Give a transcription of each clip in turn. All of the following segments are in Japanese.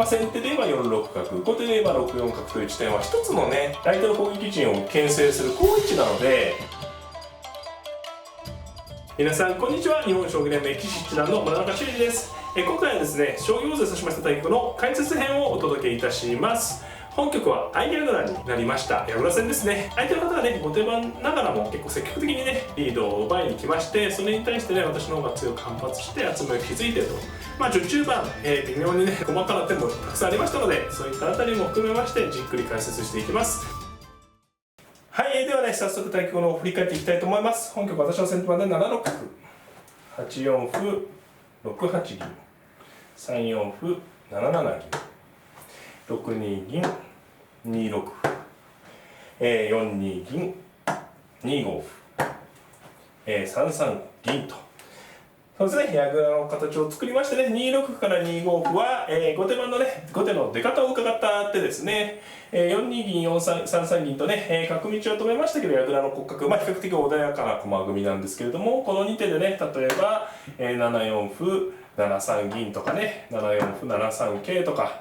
先手で言えば4六角、後手で言えば6四角という地点は一つのね相手の攻撃陣を牽制する好位置なので。皆さんこんにちは。日本将棋連盟棋士七段の村中修司です。今回はですね、将棋ウォーズで指しました対局の解説編をお届けいたします。本局は相矢倉になりました。矢倉戦ですね。相手の方がね、後手番ながらも結構積極的にね、リードを奪いに来まして、それに対してね、私の方が強く反発して厚みを築いてと。序中盤、微妙にね、細かな点もたくさんありましたので、そういったあたりも含めまして、じっくり解説していきます。はい、ではね、早速対局を振り返っていきたいと思います。本局私の先手番で7六角、8四歩、6八銀、3四歩、7七銀、6二銀、2六歩、4二銀、2五歩、3三銀と。そうですね、矢倉の形を作りましてね、2六歩から2五歩は、後手番のね、後手の出方を伺った手ですね。4二銀、3三銀とね、角道を止めましたけど、矢倉の骨格、比較的穏やかな駒組みなんですけれども、この2手でね、例えば、7四歩、7三銀とかね、7四歩、7三桂とか、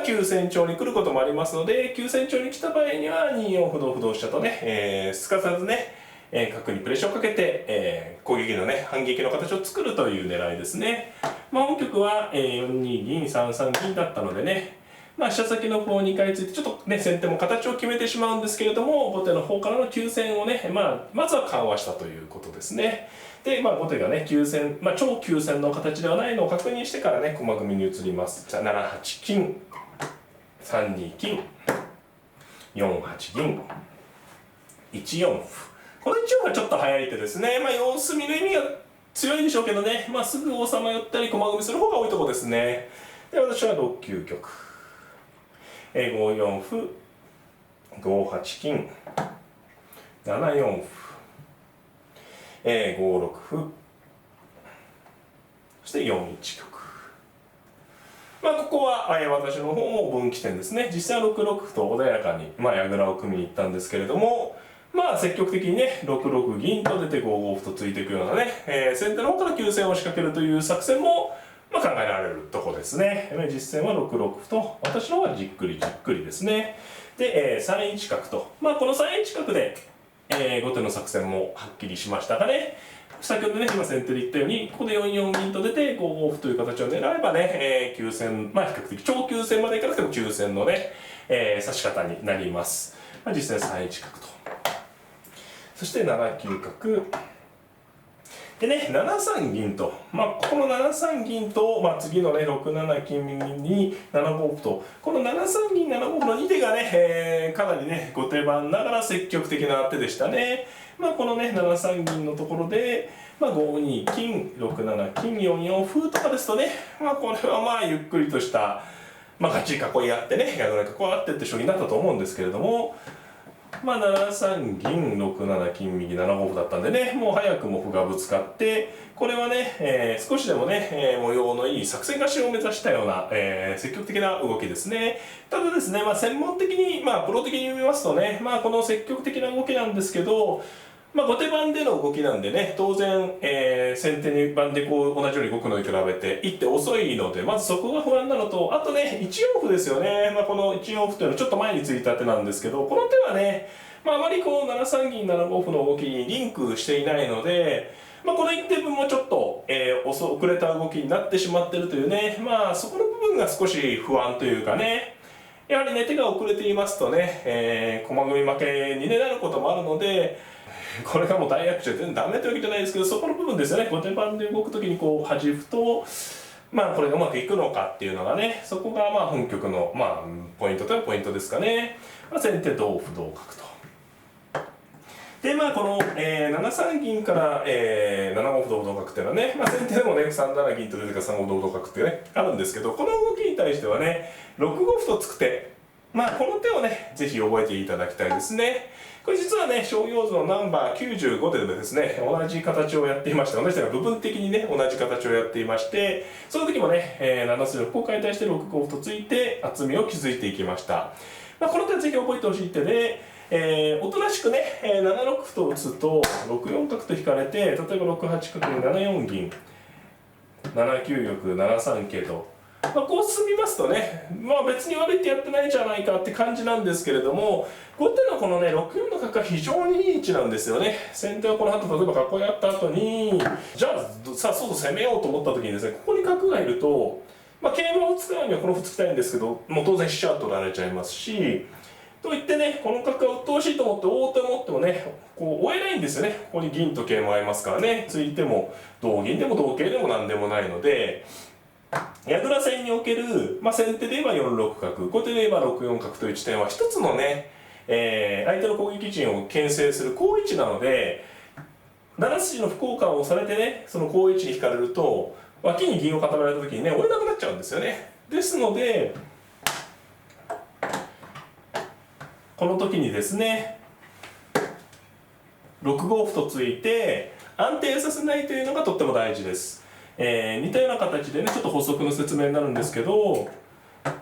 急戦調に来ることもありますので、急戦調に来た場合には2四歩同歩同飛車とね、すかさずね、角にプレッシャーをかけて、攻撃のね反撃の形を作るという狙いですね。本局は、4二銀3三銀だったのでね、飛車先の歩を2回ついてちょっとね先手も形を決めてしまうんですけれども、後手の方からの急戦をね、まずは緩和したということですね。で、後手がね急戦、超急戦の形ではないのを確認してからね駒組みに移ります。じゃあ7八金、3二金、4八銀、1四歩。この1四歩はちょっと早い手ですね。様子見の意味が強いでしょうけどね、すぐ王様寄ったり駒組みする方が多いところですね。で、私は6九玉、5四歩、5八金、7四歩、5六歩、そして4一玉。ここは私の方も分岐点ですね。実際は6六歩と穏やかに矢倉を組みに行ったんですけれども、積極的にね6六銀と出て5五歩とついていくようなね、先手の方から急戦を仕掛けるという作戦も考えられるところですね。実戦は6六歩と私の方はじっくりじっくりですね。で、3一角と、この3一角で、後手の作戦もはっきりしましたがね、先ほどね今先手で言ったようにここで4四銀と出て5五歩という形を狙えばね、急戦、比較的超急戦までいかなくても急戦のね、指し方になります。実際3一角と、そして7九角でね7三銀と、ここの7三銀と、次のね6七金右に7五歩と、この7三銀7五歩の2手がね、かなりね後手番ながら積極的な手でしたね。このね7三銀のところで、5二金6七金4四歩とかですとね、これはゆっくりとしたガチ囲いあってね、矢倉囲いあってって将棋になったと思うんですけれども、7三銀6七金右7五歩だったんでね、もう早くも歩がぶつかって、これはね、少しでもね、模様のいい作戦勝ちを目指したような、積極的な動きですね。ただですね、専門的に、プロ的に見ますとね、この積極的な動きなんですけど、後手番での動きなんでね、当然、先手番で同じように動くのに比べて一手遅いので、まずそこが不安なのと、あとね1四歩ですよね。この1四歩というのはちょっと前についた手なんですけど、この手はね、あまり7三銀7五歩の動きにリンクしていないので、この1手分もちょっと、遅れた動きになってしまっているというね、そこの部分が少し不安というかね、やはりね手が遅れていますとね、駒組み負けになることもあるので、これがもう大悪手で全然ダメというわけじゃないですけど、そこの部分ですよね。後手番で動くときに端歩と、これがうまくいくのかっていうのがね、そこが本局のポイントというポイントですかね。先手同歩同角と。でこの、7三銀から、7五歩同歩同角っていうのはね、先手でもね3七銀と出てから3五歩同歩同角ってねあるんですけど、この動きに対してはね6五歩と突く手、この手をねぜひ覚えていただきたいですね。これ実はね将棋ウォーズのナンバー95でですね同じ形をやっていまして、同じ手が部分的にね同じ形をやっていまして、その時もね、7筋の歩を解体して6五歩とついて厚みを築いていきました。この手はぜひ覚えてほしい手で、おとなしくね、7六歩と打つと6四角と引かれて、例えば6八角に7四銀7九玉7三桂とこう進みますとね、別に悪い手やってないんじゃないかって感じなんですけれども、後手のこのね6四の角が非常にいい位置なんですよね。先手はこの後例えば囲い合った後にじゃあさあそう攻めようと思った時にですね、ここに角がいると、桂馬を打つからにはこの歩突きたいんですけど、もう当然飛車は取られちゃいますし、といってね、この角が鬱陶しいと思って大手を持ってもね、こう追えないんですよね。ここに銀と桂も合いますからね、突いても同銀でも同桂でも何でもないので、矢倉戦における、先手で言えば4六角、後手で言えば6四角という地点は一つのね、相手の攻撃陣を牽制する好位置なので、7筋の歩交換をされてね、その好位置に引かれると脇に銀を固められた時にね追えなくなっちゃうんですよね。ですのでこの時にですね6五歩と突いて安定させないというのがとっても大事です。似たような形でねちょっと補足の説明になるんですけど、こ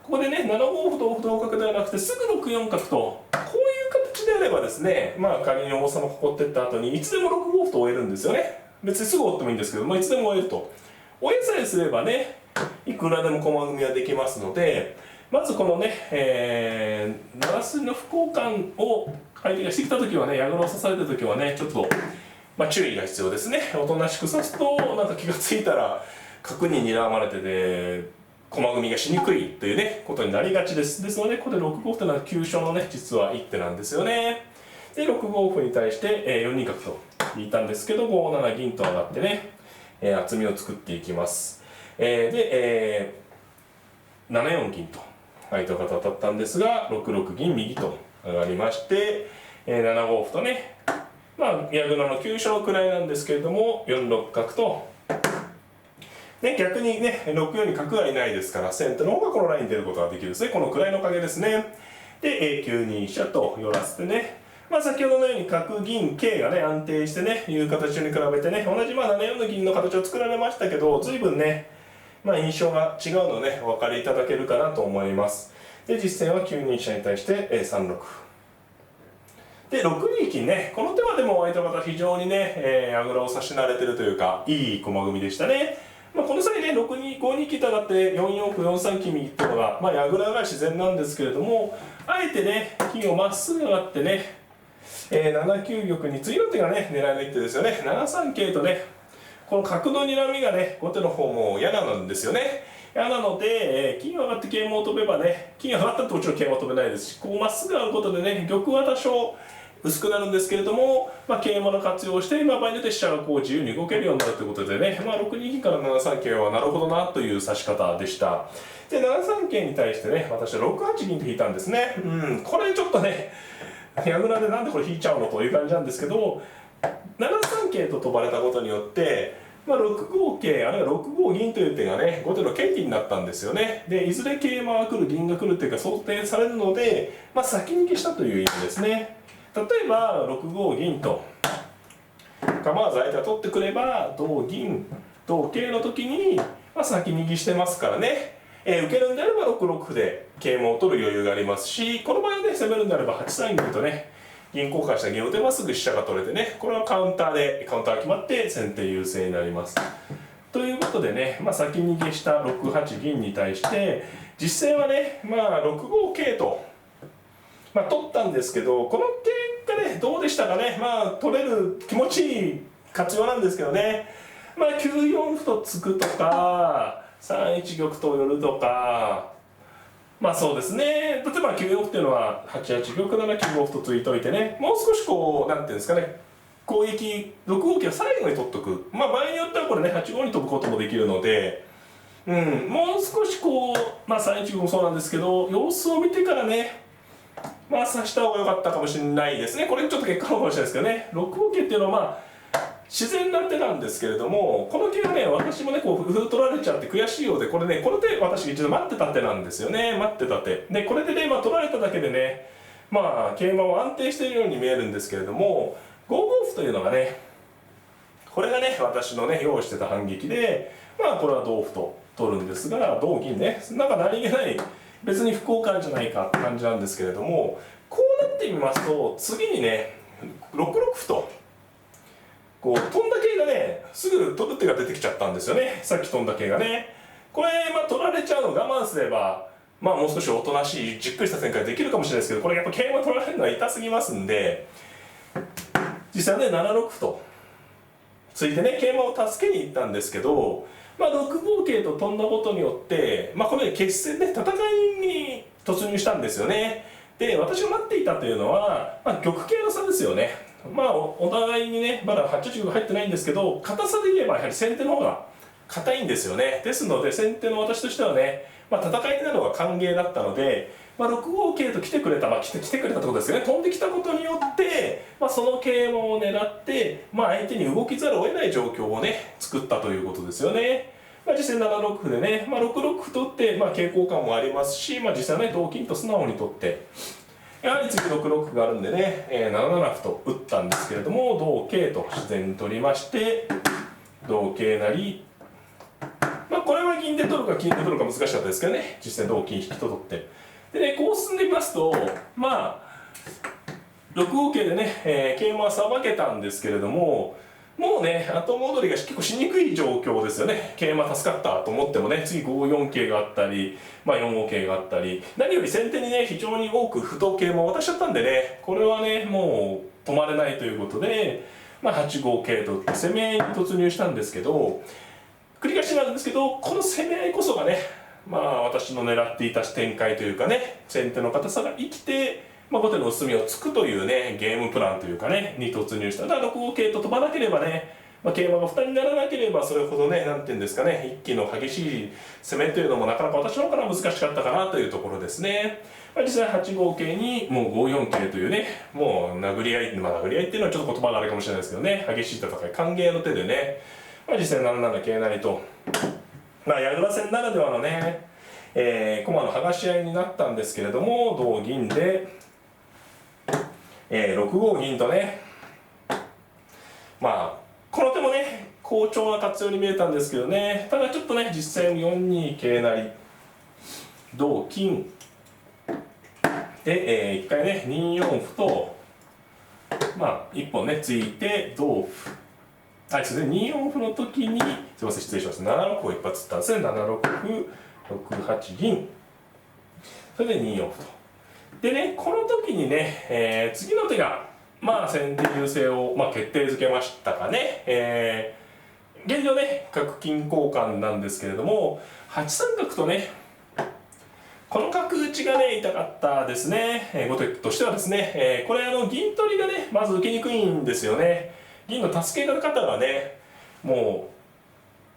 こでね7五歩同歩同角ではなくてすぐ6四角とこういう形であればですね、仮に王様囲ってった後にいつでも6五歩と追えるんですよね。別にすぐ追ってもいいんですけど、いつでも追えると。追えさえすればねいくらでも駒組みはできますので、まずこのね、7筋の歩交換を相手がしてきた時はね、矢倉を支えた時はねちょっと注意が必要ですね。おとなしく指すとなんか気がついたら角に睨まれてて駒組みがしにくいというねことになりがちです。ですのでここで6五歩というのは急所のね実は一手なんですよね。で6五歩に対して4二角と引いたんですけど、5七銀と上がってね厚みを作っていきます。で、7四銀と相手の方当たったんですが、6六銀右と上がりまして、7五歩とね矢倉の急所の位なんですけれども4六角と、逆にね6四に角がいないですから先手の方がこのラインに出ることができるですね。この位のおかげですね。で9二飛車と寄らせてね、先ほどのように角銀桂がね安定してねいう形に比べてね同じ7四の銀の形を作られましたけど、随分ね印象が違うのをねお分かりいただけるかなと思います。で実戦は9二飛車に対して3六歩で6二金ね、この手はでも相手の方非常にね矢倉を指し慣れてるというかいい駒組みでしたね。この際ね6二5二金と上がって4四歩4三金右っていうのが矢倉が自然なんですけれども、あえてね金をまっすぐ上がってね7九玉に次の手がね狙いの一手ですよね。7三桂とねこの角の睨みがね後手の方も嫌なんですよね。嫌なので、金上がって桂馬を飛べばね、金上がったってもちろん桂馬は飛べないですし、こうまっすぐ上がることでね玉は多少薄くなるんですけれども、桂馬の活用をして、場合によって飛車がこう自由に動けるようになるということでね、6二銀から7三桂はなるほどなという指し方でした。で7三桂に対してね私は6八銀と引いたんですね。これちょっとね矢倉でなんでこれ引いちゃうのという感じなんですけど、7三桂と飛ばれたことによって6五桂あるいは6五銀という手がね後手の権利になったんですよね。でいずれ桂馬が来る銀が来るというか想定されるので、先逃げしたという意味ですね。例えば6五銀と構わず相手が取ってくれば同銀同桂の時に、先逃げしてますからね、受けるんであれば6六歩で桂馬を取る余裕がありますし、この場合はね攻めるんであれば8三銀とね銀交換した銀を打てばすぐ飛車が取れてね、これはカウンターが決まって先手優勢になります。ということでね、先逃げした6八銀に対して実戦はね6五桂と、取ったんですけど、この桂がねどうでしたかね。取れる気持ちいい活用なんですけどね、9四歩と突くとか3一玉と寄るとか、そうですね、例えば9四歩っていうのは8八玉なら9五歩と突いといてね、もう少しこうなんていうんですかね、攻撃6五桂を最後に取っとく、場合によってはこれね8五に飛ぶこともできるので、もう少しこう3一玉もそうなんですけど様子を見てからね指した方が良かったかもしれないですね。これちょっと結果かもしれないですけどね、6五桂っていうのは自然な手なんですけれども、この手はね私もねこう歩取られちゃって悔しいようで、これねこの手私一度待ってた手なんですよね。待ってた手で、これでね取られただけでね桂馬は安定しているように見えるんですけれども、5五歩というのがねこれがね私のね用意してた反撃で、これは同歩と取るんですが、同銀ねなんか何気ない別に不交換じゃないかって感じなんですけれども、こうなってみますと次にね6六歩とこう飛んだ桂がねすぐ取る手が出てきちゃったんですよね。さっき飛んだ桂がねこれ、取られちゃうのを我慢すれば、もう少しおとなしいじっくりした展開できるかもしれないですけど、これやっぱ桂馬取られるのは痛すぎますんで、実際ね7六歩とついてね桂馬を助けに行ったんですけど、6五桂と飛んだことによって、これ決戦で戦いに突入したんですよね。で、私が待っていたというのは、玉形の差ですよね。お互いにねまだ8八玉入ってないんですけど、硬さで言えばやはり先手の方が硬いんですよね。ですので先手の私としてはね、戦いになるのが歓迎だったので、6五桂と来てくれた、来てくれたってことですよね。飛んできたことによって、その桂馬を狙って、相手に動きざるを得ない状況をね作ったということですよね。実際7六歩でね、6六歩と打って、桂交換もありますし、実際ね同金と素直に取って、やはり次6六歩があるんでね、7七歩と打ったんですけれども、同桂と自然に取りまして、同桂成、これは銀で取るか金で取るか難しかったですけどね、実際同金引きと取って。でね、こう進んでみますと、6五桂でね、桂馬はさばけたんですけれども、もうね、後戻りが結構しにくい状況ですよね。桂馬助かったと思ってもね、次5四桂があったり、4五桂があったり、何より先手にね、非常に多く歩と桂馬を渡しちゃったんでね、これはね、もう止まれないということで、8五桂と打って攻め合いに突入したんですけど、繰り返しになるんですけど、この攻め合いこそがね、私の狙っていた展開というかね、先手の硬さが生きて、後手の薄みをつくというね、ゲームプランというかね、に突入した。だから6五桂と飛ばなければね、桂馬が負担にならなければ、それほどね、なんていうんですかね、一気の激しい攻めというのもなかなか私の方から難しかったかなというところですね。実際8五桂にもう5四桂というね、もう殴り合い、殴り合いっていうのはちょっと言葉があれかもしれないですけどね、激しい戦い、歓迎の手でね、実際7七桂成と、矢倉戦ならではのね、駒の剥がし合いになったんですけれども、同銀で、6五銀とね、この手もね好調な活用に見えたんですけどね、ただちょっとね実際に4二桂成同金で、一回ね2四歩と1本ね突いて同歩、そうですね、2四歩の時にすいません失礼しました、7六歩を一発打ったんですね。7六歩6八銀、それで2四歩と。でね、この時にね、次の手が先手優勢を決定づけましたかね。現状ね角金交換なんですけれども、8三角とねこの角打ちがね痛かったですね、後手としてはですね、これ銀取りがねまず受けにくいんですよね。銀の助け方がねも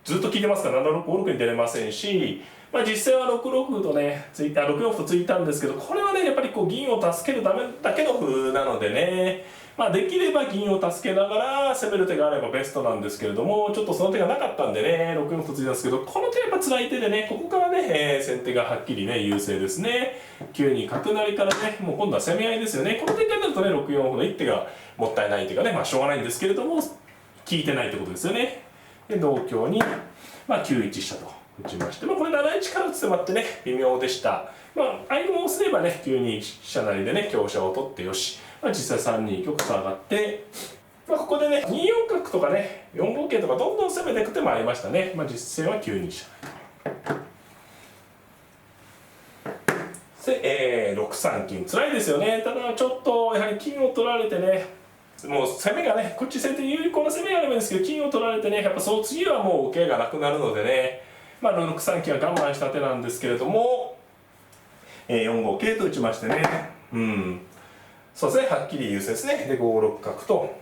うずっと効いてますから7六5六に出れませんし、実際は6六歩とね6四歩と突いたんですけど、これはねやっぱり銀を助けるためだけの歩なのでね、できれば銀を助けながら攻める手があればベストなんですけれども、ちょっとその手がなかったんでね6四歩と突いたんですけど、この手はやっぱ辛い手でね、ここからね、先手がはっきりね優勢ですね。9二角成からねもう今度は攻め合いですよね。この展開になるとね6四歩の一手がもったいないというかね、しょうがないんですけれども効いてないってことですよね。で同香に9一飛車と打ちまして、これ7一から打つ手もあってね微妙でした。相手もすればね9二飛車成でね香車を取ってよし、実際3二玉と上がって、ここでね2四角とかね4五桂とかどんどん攻めていく手もありましたね。実戦は9二飛車で、6三金辛いですよね。ただちょっとやはり金を取られてね、もう攻めがねこっち先手に有利な攻めがあればいいんですけど、金を取られてねやっぱその次はもう受けがなくなるのでね、6三金は我慢した手なんですけれども、4五桂と打ちましてね、そうですね、はっきり優勢ですね。で5六角と、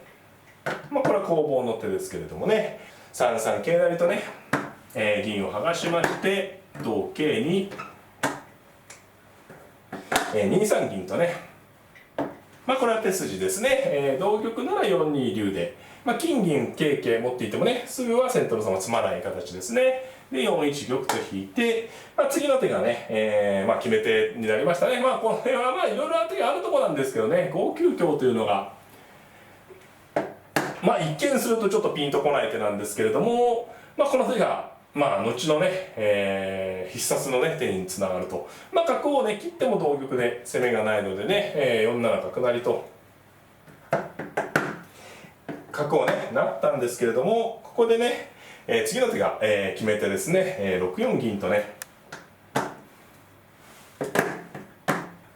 これは攻防の手ですけれどもね、3三桂成とね、銀を剥がしまして同桂に、2三銀とね、これは手筋ですね。同玉なら4二竜で、金銀桂桂持っていてもねすぐは先手の差が詰まない形ですね。で4一玉と引いて、次の手がね、決め手になりましたね。これはいろいろな手があるところなんですけどね、5九香というのが一見するとちょっとピンとこない手なんですけれども、この手が後のね、必殺のね手につながると、角をね切っても同玉で攻めがないのでね、4七角成と角をねなったんですけれども、ここでね、次の手が、決め手ですね、6四銀とね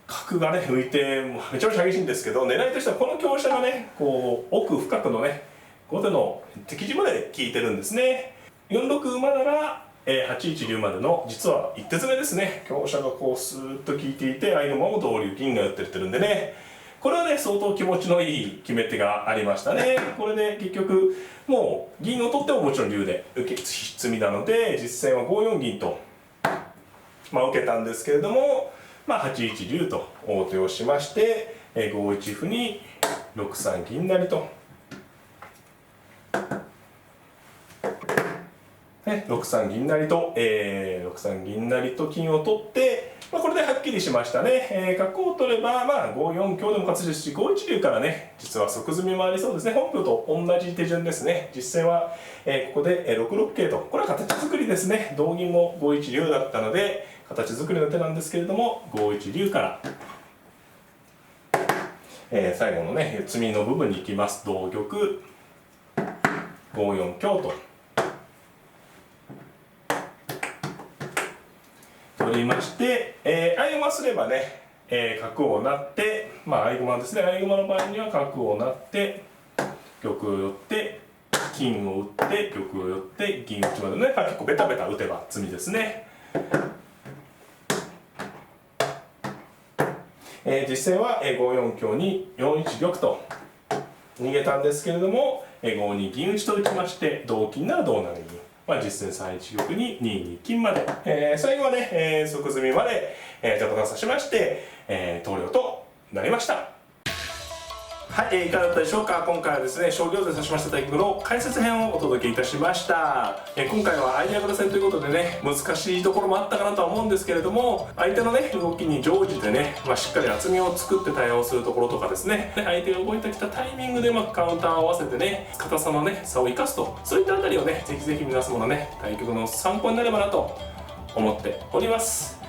角がね浮いてめちゃめちゃ激しいんですけど、狙いとしてはこの香車がねこう奥深くのね後手の敵陣まで効いてるんですね。4六馬なら、8一竜までの実は一手詰めですね。香車がこうスーッと効いていて相駒も同竜銀が寄ってるんでね、これはね相当気持ちのいい決め手がありましたね。これで結局もう銀を取ってももちろん竜で受け詰みなので、実戦は5四銀と、受けたんですけれども、8一竜と王手をしまして、5一歩に6三銀成と、6三銀成と、6三銀成と金を取って、これではっきりしましたね。角を取れば、5四香でも勝つですし、5一竜からね、実は即詰みもありそうですね。本譜と同じ手順ですね。実戦は、ここで6六桂と、これは形作りですね。同銀も5一竜だったので、形作りの手なんですけれども、5一竜から、最後のね、詰みの部分に行きます。同玉、5四香と。取りまして、合駒すればね、角を成って、合駒ですね、合駒の場合には角を成って玉を寄って金を打って玉を寄って銀打ちまでね、結構ベタベタ打てば詰みですね。実戦は5四香に4一玉と逃げたんですけれども、5二銀打ちと打ちまして、同金なら同成銀、実戦3一玉に2二金まで、最後はね、即詰みまで、着弾さしまして、投了となりました。はい、いかがだったでしょうか。今回はですね、将棋を指しました対局の解説編をお届けいたしました。今回は相矢倉戦ということでね、難しいところもあったかなとは思うんですけれども、相手のね動きに乗じてね、しっかり厚みを作って対応するところとかですね、相手が動いてきたタイミングでうまくカウンターを合わせてね、硬さのね差を生かすと、そういったあたりをね、ぜひぜひ皆様のね対局の参考になればなと思っております。